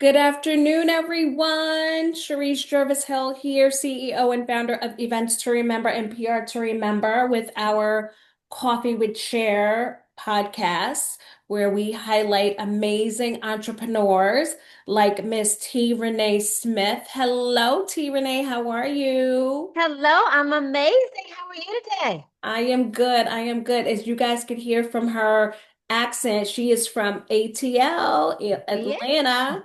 Good afternoon, everyone. Cherise Jervis Hill here, CEO and founder of Events to Remember and PR to Remember, with our Coffee with Cher podcast, where we highlight amazing entrepreneurs like Miss T. Reneé Smith. Hello, T. Reneé. How are you? Hello, I'm amazing. How are you today? I am good. I am good. As you guys could hear from her accent, she is from ATL, Yeah. Atlanta.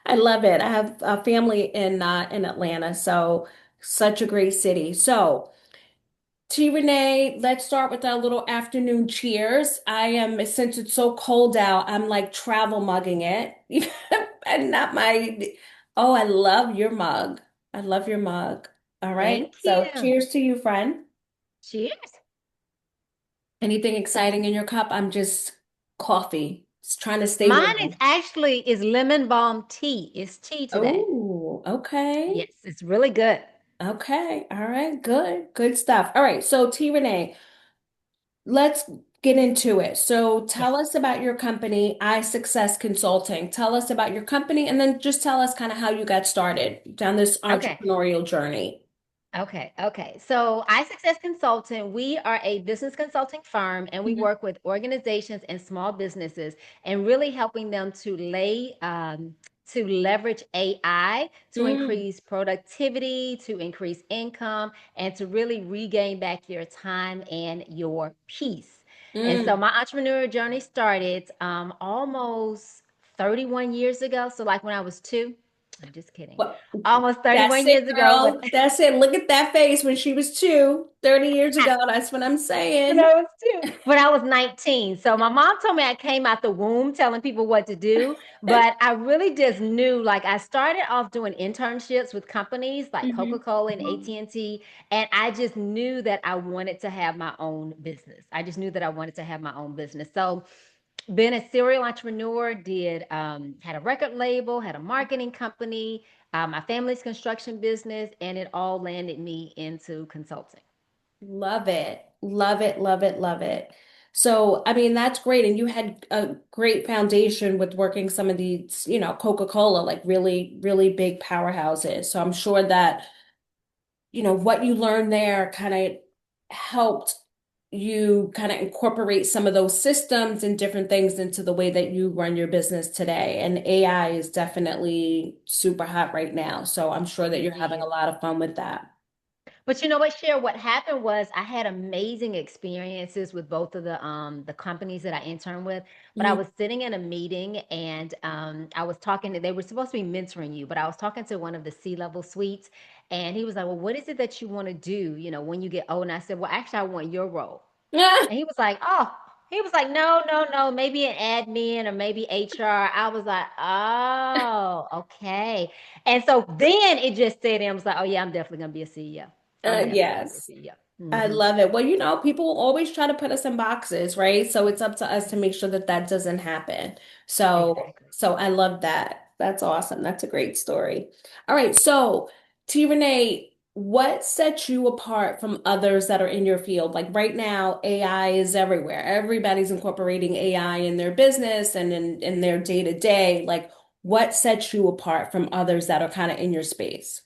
I love it. I have a family in Atlanta, so such a great city. So, T Renee, let's start with our little afternoon cheers. I am, since it's so cold out, I'm like travel mugging it. And not my, oh, I love your mug. I love your mug. All right. Thank So, you. cheers to you, friend. Cheers. Anything exciting in your cup? I'm just coffee. Just trying to stay Mine is warm. actually is lemon balm tea. It's tea today. Oh, okay. Yes, it's really good. Okay. All right. Good. Good stuff. All right. So, T. Renee, let's get into it. So, Yes. tell us about your company, iSuccess Consulting. Tell us about your company and then just tell us kind of how you got started down this Okay. entrepreneurial journey. Okay. So, iSuccess Consultant, we are a business consulting firm and we Mhm. work with organizations and small businesses and really helping them to leverage AI to Mm, increase productivity, to increase income, and to really regain back your time and your peace. And so, mm. my entrepreneurial journey started almost 31 years ago. So, like when I was two, I'm just kidding. Well, Almost that's 31 it, years ago, when girl. That's it. Look at that face when she was 30 years ago. That's what I'm when saying. I was two. When I was 19. So my mom told me I came out the womb telling people what to do, but I really just knew like I started off doing internships with companies like Mhm. Coca-Cola and AT&T, and I just knew that I wanted to have my own business. I just knew that I wanted to have my own business. So being a serial entrepreneur, did had a record label, had a marketing company, my family's construction business, and it all landed me into consulting. Love it. Love it. Love it. Love it. So, I mean, that's great. And you had a great foundation with working some of these, Coca-Cola, like really, really big powerhouses. So I'm sure that, what you learned there kind of helped you kind of incorporate some of those systems and different things into the way that you run your business today. And AI is definitely super hot right now. So I'm sure that It you're having a is. lot of fun with that. But you know what, Cher? What happened was I had amazing experiences with both of the companies that I interned with. But I Mhm. was sitting in a meeting and I was talking to, they were supposed to be mentoring you, but I was talking to one of the C-level suites and he was like, "Well, what is it that you want to do, when you get old?" And I said, "Well, actually, I want your role." And he was like, "Oh." He was like, "No, maybe an admin or maybe HR." I was like, "Oh, okay." And so then it just said, I was like, "Oh yeah, I'm definitely gonna be a CEO. I'm definitely gonna be a Yes. CEO." I Hmm. love it. Well, people always try to put us in boxes, right? So it's up to us to make sure that that doesn't happen. So, Exactly. so I love that. That's awesome. That's a great story. All right. So, T. Renee, what sets you apart from others that are in your field? Like right now, AI is everywhere. Everybody's incorporating AI in their business and in their day to day. Like, what sets you apart from others that are kind of in your space?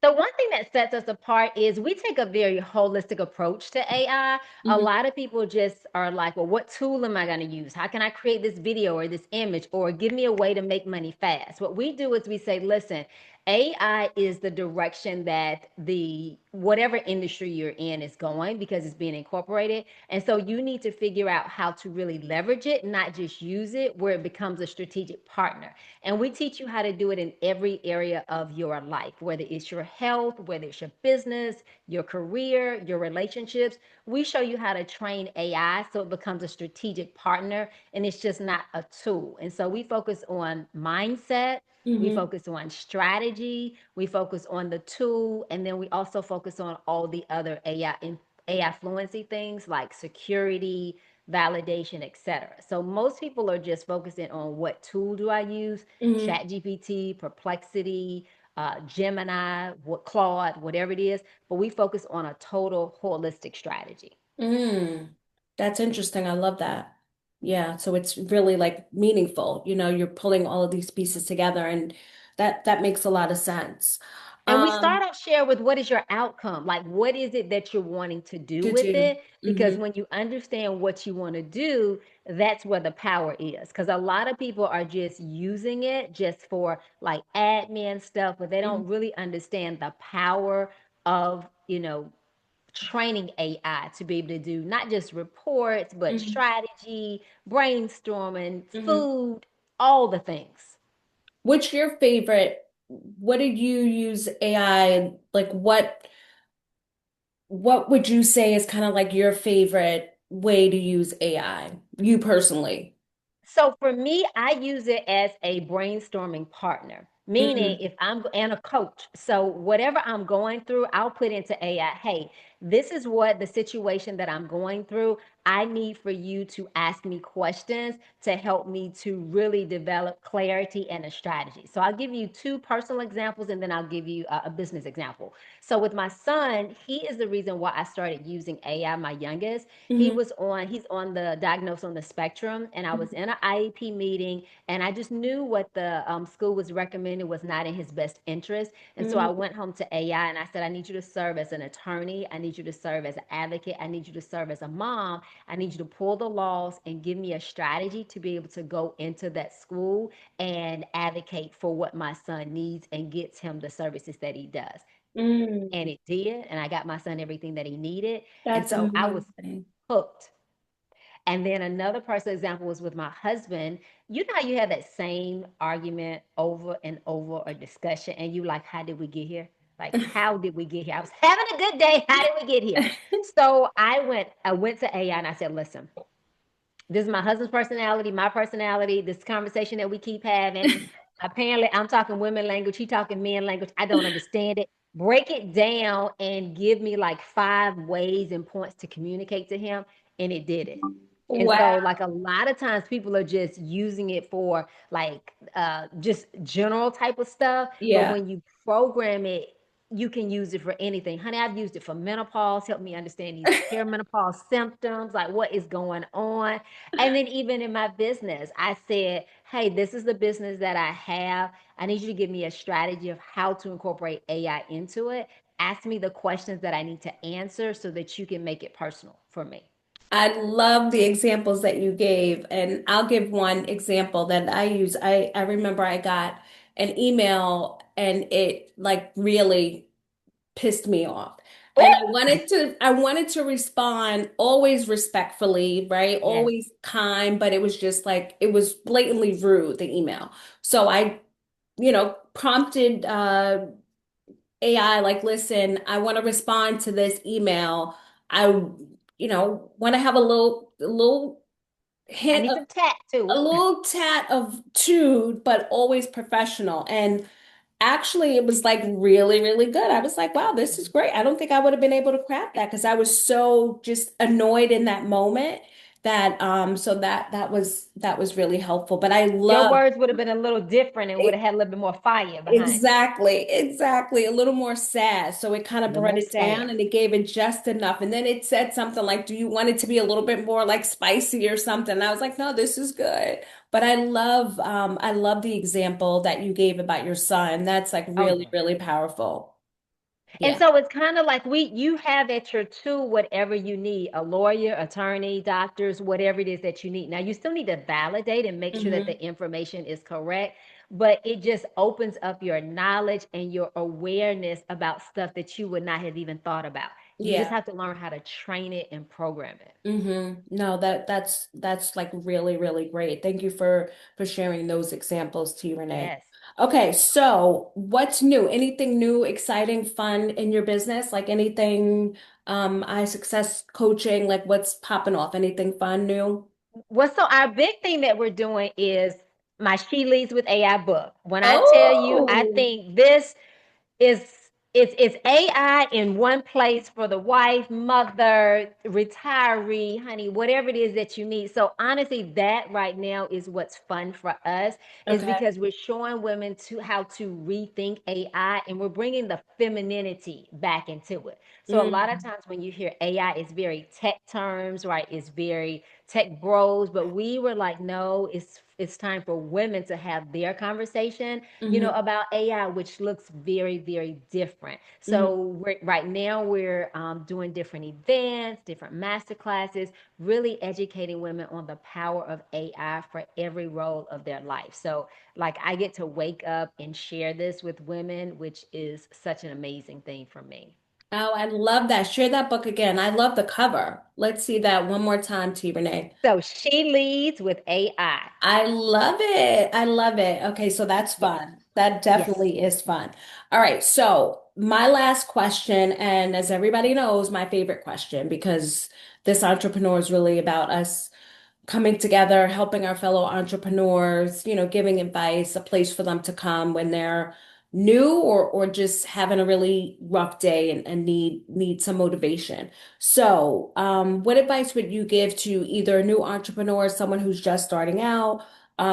So one thing that sets us apart is we take a very holistic approach to AI. A Mhm. lot of people just are like, "Well, what tool am I going to use? How can I create this video or this image or give me a way to make money fast?" What we do is we say, "Listen, AI is the direction that the whatever industry you're in is going because it's being incorporated. And so you need to figure out how to really leverage it, not just use it where it becomes a strategic partner." And we teach you how to do it in every area of your life, whether it's your health, whether it's your business, your career, your relationships. We show you how to train AI so it becomes a strategic partner and it's just not a tool. And so we focus on mindset. We Mhm. focus on strategy, we focus on the tool, and then we also focus on all the other AI fluency things like security, validation, etc. So most people are just focusing on what tool do I use, Mhm. Chat GPT, Perplexity, Gemini, what Claude, whatever it is, but we focus on a total holistic strategy. Mm, that's interesting. I love that. Yeah, so it's really like meaningful. You're pulling all of these pieces together and that makes a lot of sense. And we Um, start off share with what is your outcome? Like, what is it that you're wanting to do to with do. it? Because Hmm. when you understand what you want to do, that's where the power is. Because a lot of people are just using it just for like admin stuff, but they don't really understand the power of, training AI to be able to do not just reports, but Hmm. strategy, brainstorming, Hmm. food, all the things. What's your favorite? What do you use AI? Like what would you say is kind of like your favorite way to use AI? You personally. So for me, I use it as a brainstorming partner, meaning Mm-hmm. if I'm and a coach. So whatever I'm going through, I'll put into AI, hey, this is what the situation that I'm going through. I need for you to ask me questions to help me to really develop clarity and a strategy. So I'll give you two personal examples and then I'll give you a business example. So with my son, he is the reason why I started using AI, my youngest. He's on the diagnosed on the spectrum, and I was in an IEP meeting, and I just knew what the school was recommending was not in his best interest. And so I Mm-hmm. went home to AI and I said, I need you to serve as an attorney. I need you to serve as an advocate. I need you to serve as a mom. I need you to pull the laws and give me a strategy to be able to go into that school and advocate for what my son needs and gets him the services that he does. And Mm. it did. And I got my son everything that he needed. And That's so I was amazing. hooked. And then another personal example was with my husband. You know how you have that same argument over and over or discussion, and you like, how did we get here? Like, how did we get here? I was having a good day. How did we get here? So I went to AI and I said, listen, this is my husband's personality, my personality, this conversation that we keep having. Apparently, I'm talking women language, he talking men language. I don't understand it. Break it down and give me like 5 ways and points to communicate to him. And it did it. And Wow. so, like a lot of times, people are just using it for like just general type of stuff. But Yeah. when you program it, you can use it for anything. Honey, I've used it for menopause, help me understand these perimenopause symptoms, like what is going on. And then even in my business, I said, hey, this is the business that I have. I need you to give me a strategy of how to incorporate AI into it. Ask me the questions that I need to answer so that you can make it personal for me. I love the examples that you gave, and I'll give one example that I use. I remember I got an email and it like really pissed me off. And Oh, I wanted to respond always respectfully, right? yes. Always kind, but it was just like it was blatantly rude, the email. So I, prompted AI like, listen, I want to respond to this email. I, want to have a little I hint need of some tat to a it. little tat of tude, but always professional. And actually, it was like really, really good. I was like, wow, this is great. I don't think I would have been able to craft that because I was so just annoyed in that moment that so that was really helpful. But I Your love words would have been a little different and would have had a little bit more fire behind it. exactly, exactly. A little more sad. So it kind A of little brought more it down sass. and it gave it just enough. And then it said something like, do you want it to be a little bit more like spicy or something? And I was like, no, this is good. But I love the example that you gave about your son. That's like Oh, really, yeah. really powerful. And Yeah. so it's kind of like you have at your tool whatever you need, a lawyer, attorney, doctors, whatever it is that you need. Now you still need to validate and make sure that Hmm. the information is correct, but it just opens up your knowledge and your awareness about stuff that you would not have even thought about. You just Yeah. have to learn how to train it and program it. No, that's like really, really great. Thank you for sharing those examples to you, Renee. Yes. Okay, so what's new? Anything new, exciting, fun in your business? Like anything iSuccess coaching, like what's popping off? Anything fun new? Well, so our big thing that we're doing is my She Leads with AI book. When I tell you, I Oh, think this is it's AI in one place for the wife, mother, retiree, honey, whatever it is that you need. So honestly, that right now is what's fun for us is okay. because we're showing women to how to rethink AI and we're bringing the femininity back into it. So a lot of Mm, times when you hear AI, it's very tech terms, right? It's very tech bros, but we were like, no, it's time for women to have their conversation, Hmm. about AI, which looks very, very different. Hmm. So right now we're doing different events, different master classes, really educating women on the power of AI for every role of their life. So like I get to wake up and share this with women, which is such an amazing thing for me. Oh, I love that. Share that book again. I love the cover. Let's see that one more time, T. Renee. So she leads with AI. I love it. I love it. Okay, so that's Yes. fun. That Yes. definitely is fun. All right, so my last question, and as everybody knows, my favorite question, because this entrepreneur is really about us coming together, helping our fellow entrepreneurs, giving advice, a place for them to come when they're new or just having a really rough day and need some motivation. So, what advice would you give to either a new entrepreneur, someone who's just starting out,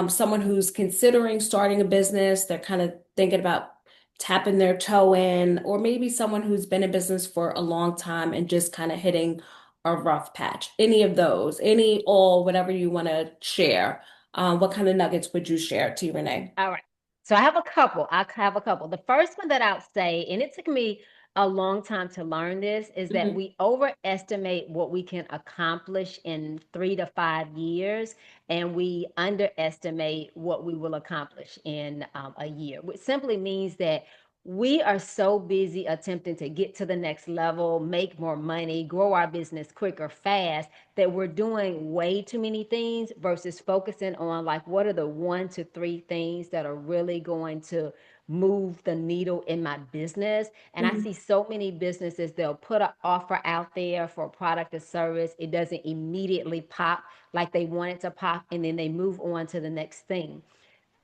someone who's considering starting a business, they're kind of thinking about tapping their toe in, or maybe someone who's been in business for a long time and just kind of hitting a rough patch? Any of those, any, all, whatever you want to share. What kind of nuggets would you share to Renee? All right. So I have a couple. I have a couple. The first one that I'll say, and it took me a long time to learn this, is that Hmm. we overestimate what we can accomplish in 3 to 5 years, and we underestimate what we will accomplish in a year, which simply means that we are so busy attempting to get to the next level, make more money, grow our business quicker, fast, that we're doing way too many things versus focusing on like what are the 1 to 3 things that are really going to move the needle in my business. And I Hmm. see so many businesses, they'll put an offer out there for a product or service, it doesn't immediately pop like they want it to pop, and then they move on to the next thing.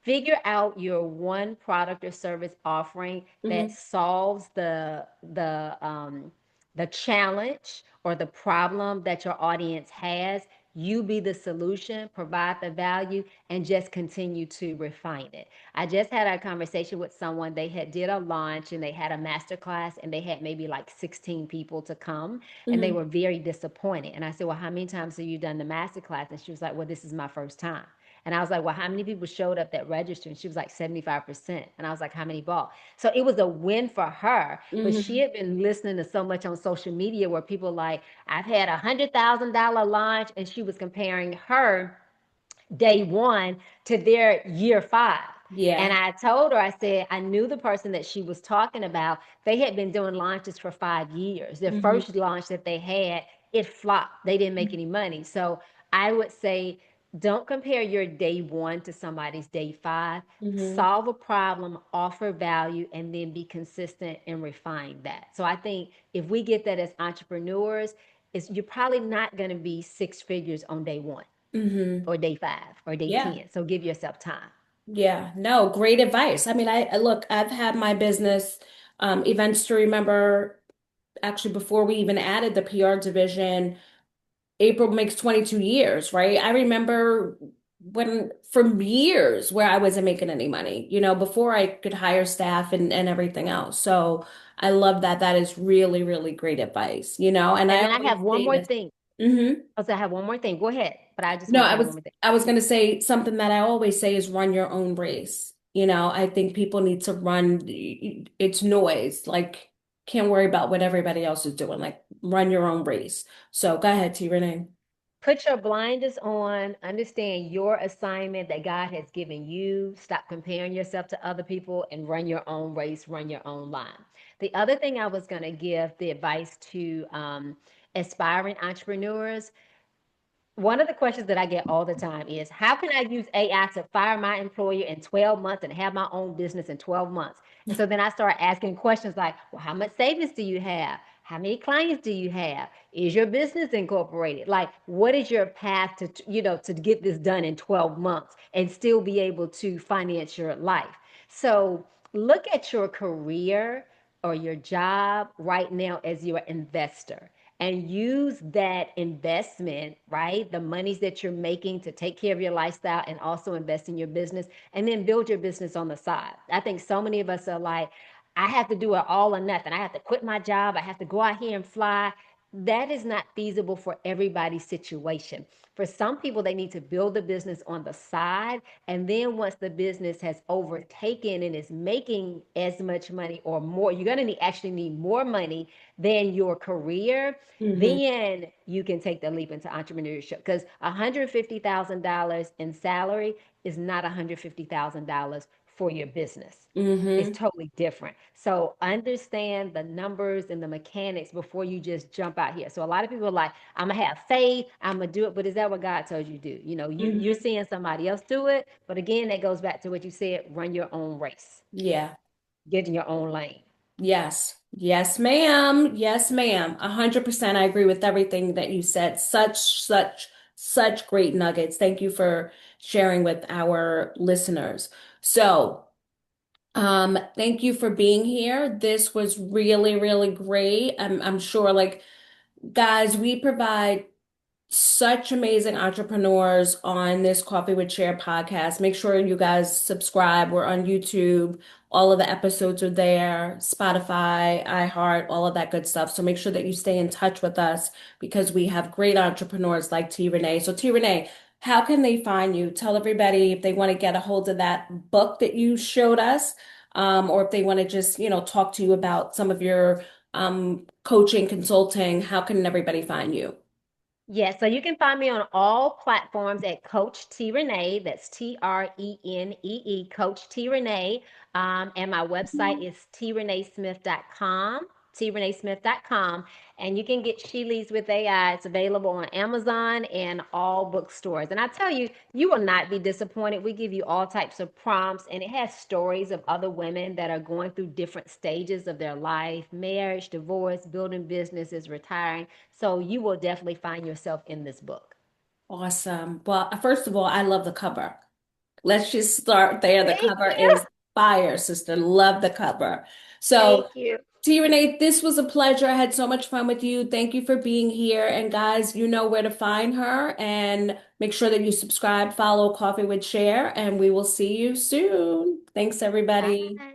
Figure out your one product or service offering that Hmm. solves the challenge or the problem that your audience has. You be the solution, provide the value, and just continue to refine it. I just had a conversation with someone. They had did a launch and they had a master class and they had maybe like 16 people to come, and they Hmm. were very disappointed. And I said, well, how many times have you done the master class? And she was like, well, this is my first time. And I was like, well, how many people showed up that registered? And she was like, 75%. And I was like, how many bought? So it was a win for her. But she Hmm. had been listening to so much on social media where people like, I've had $100,000 launch. And she was comparing her day one to their year five. And Yeah. I told her, I said, I knew the person that she was talking about. They had been doing launches for 5 years. Their Hmm. first launch that they had, it flopped. They didn't make any money. So I would say, don't compare your day one to somebody's day five. Hmm. Solve a problem, offer value, and then be consistent and refine that. So I think if we get that as entrepreneurs, you're probably not going to be six figures on day one Hmm. or day five or day Yeah. 10. So give yourself time. Yeah. No, great advice. I mean, look, I've had my business events to remember actually before we even added the PR division. April makes 22 years, right? I remember when from years where I wasn't making any money, before I could hire staff and everything else. So I love that. That is really, really great advice, and And I then I always have one say more this. thing. Hmm. Also, I have one more thing. Go ahead. But I just No, want to I say was one more thing. I was going to say something that I always say is run your own race. I think people need to run it's noise. Like can't worry about what everybody else is doing. Like run your own race. So go ahead, T. Renee. Put your blinders on, understand your assignment that God has given you. Stop comparing yourself to other people and run your own race, run your own line. The other thing I was going to give the advice to aspiring entrepreneurs, one of the questions that I get all the time is how can I use AI to fire my employer in 12 months and have my own business in 12 months? And so then I start asking questions like, well, how much savings do you have? How many clients do you have? Is your business incorporated? Like, what is your path to get this done in 12 months and still be able to finance your life? So look at your career or your job right now as your investor and use that investment, right? The monies that you're making to take care of your lifestyle and also invest in your business and then build your business on the side. I think so many of us are like, I have to do it all or nothing. I have to quit my job. I have to go out here and fly. that is not feasible for everybody's situation. For some people, they need to build the business on the side. And then once the business has overtaken and is making as much money or more, you're going to actually need more money than your career. Hmm. Then you can take the leap into entrepreneurship because $150,000 in salary is not $150,000 for your business. It's Hmm. totally different. So understand the numbers and the mechanics before you just jump out here. So a lot of people are like, I'm gonna have faith, I'm gonna do it, but is that what God told you to do? You know, you're Hmm. seeing somebody else do it, but again, that goes back to what you said: run your own race, Yeah. get in your own lane. Yes. Yes, ma'am. Yes, ma'am. 100%. I agree with everything that you said. Such great nuggets. Thank you for sharing with our listeners. So, thank you for being here. This was really, really great. I'm sure, like, guys, we provide such amazing entrepreneurs on this Coffee with Cher podcast. Make sure you guys subscribe. We're on YouTube. All of the episodes are there, Spotify, iHeart, all of that good stuff. So make sure that you stay in touch with us because we have great entrepreneurs like T. Reneé. So T. Reneé, how can they find you? Tell everybody if they want to get a hold of that book that you showed us, or if they want to just, talk to you about some of your coaching, consulting. How can everybody find you? Yes, so you can find me on all platforms at Coach T Renee. That's TRENEE, Coach T Renee. And my website is treneesmith.com, treneesmith.com. And you can get She Leads with AI. It's available on Amazon and all bookstores. And I tell you, you will not be disappointed. We give you all types of prompts, and it has stories of other women that are going through different stages of their life: marriage, divorce, building businesses, retiring. So you will definitely find yourself in this book. Awesome. Well, first of all, I love the cover. Let's just start there. The Thank cover you. is fire, sister. Love the cover. So, Thank you. T. Renee, this was a pleasure. I had so much fun with you. Thank you for being here. And guys, you know where to find her. And make sure that you subscribe, follow Coffee with Cher, and we will see you soon. Thanks, everybody. Bye.